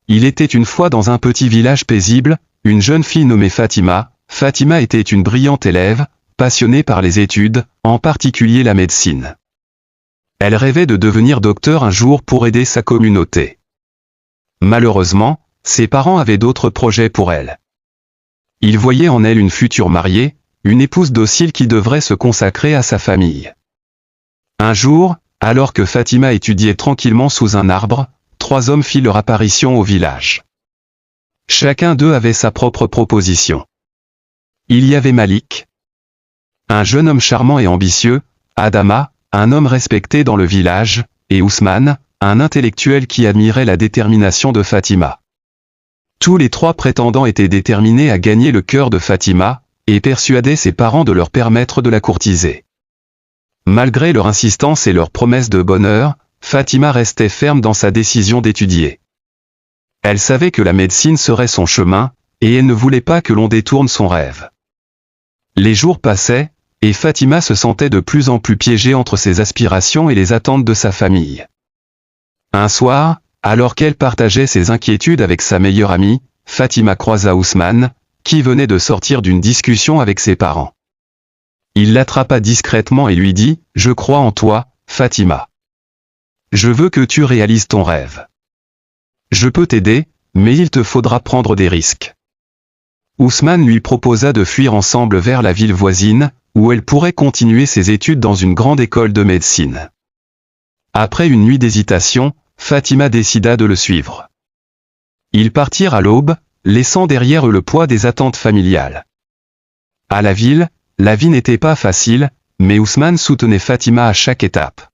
Il était une fois dans un petit village paisible, une jeune fille nommée Fatima. Fatima était une brillante élève, passionnée par les études, en particulier la médecine. Elle rêvait de devenir docteur un jour pour aider sa communauté. Malheureusement, ses parents avaient d'autres projets pour elle. Ils voyaient en elle une future mariée, une épouse docile qui devrait se consacrer à sa famille. Un jour, alors que Fatima étudiait tranquillement sous un arbre, 3 hommes firent leur apparition au village. Chacun d'eux avait sa propre proposition. Il y avait Malik, un jeune homme charmant et ambitieux, Adama, un homme respecté dans le village, et Ousmane, un intellectuel qui admirait la détermination de Fatima. Tous les 3 prétendants étaient déterminés à gagner le cœur de Fatima, et persuadaient ses parents de leur permettre de la courtiser. Malgré leur insistance et leurs promesses de bonheur, Fatima restait ferme dans sa décision d'étudier. Elle savait que la médecine serait son chemin, et elle ne voulait pas que l'on détourne son rêve. Les jours passaient, et Fatima se sentait de plus en plus piégée entre ses aspirations et les attentes de sa famille. Un soir, alors qu'elle partageait ses inquiétudes avec sa meilleure amie, Fatima croisa Ousmane, qui venait de sortir d'une discussion avec ses parents. Il l'attrapa discrètement et lui dit « Je crois en toi, Fatima. Je veux que tu réalises ton rêve. Je peux t'aider, mais il te faudra prendre des risques. » Ousmane lui proposa de fuir ensemble vers la ville voisine, où elle pourrait continuer ses études dans une grande école de médecine. Après une nuit d'hésitation, Fatima décida de le suivre. Ils partirent à l'aube, laissant derrière eux le poids des attentes familiales. À la vie n'était pas facile, mais Ousmane soutenait Fatima à chaque étape.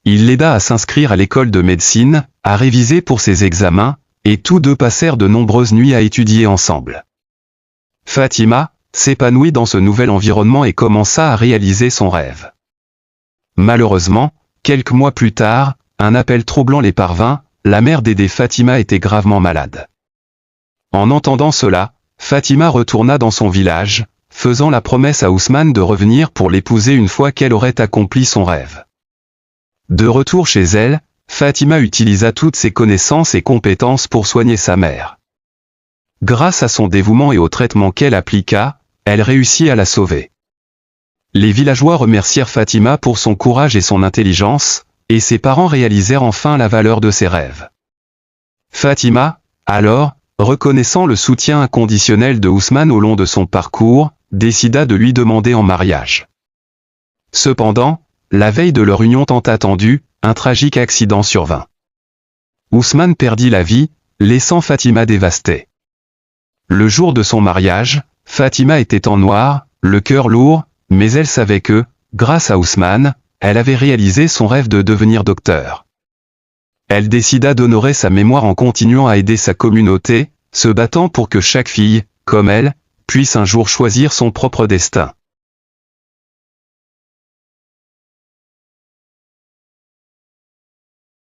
Il l'aida à s'inscrire à l'école de médecine, à réviser pour ses examens, et tous deux passèrent de nombreuses nuits à étudier ensemble. Fatima s'épanouit dans ce nouvel environnement et commença à réaliser son rêve. Malheureusement, quelques mois plus tard, un appel troublant les parvint, la mère d'aider Fatima était gravement malade. En entendant cela, Fatima retourna dans son village, faisant la promesse à Ousmane de revenir pour l'épouser une fois qu'elle aurait accompli son rêve. De retour chez elle, Fatima utilisa toutes ses connaissances et compétences pour soigner sa mère. Grâce à son dévouement et au traitement qu'elle appliqua, elle réussit à la sauver. Les villageois remercièrent Fatima pour son courage et son intelligence, et ses parents réalisèrent enfin la valeur de ses rêves. Fatima, alors, reconnaissant le soutien inconditionnel de Ousmane au long de son parcours, décida de lui demander en mariage. Cependant, la veille de leur union tant attendue, un tragique accident survint. Ousmane perdit la vie, laissant Fatima dévastée. Le jour de son mariage, Fatima était en noir, le cœur lourd, mais elle savait que, grâce à Ousmane, elle avait réalisé son rêve de devenir docteur. Elle décida d'honorer sa mémoire en continuant à aider sa communauté, se battant pour que chaque fille, comme elle, puisse un jour choisir son propre destin.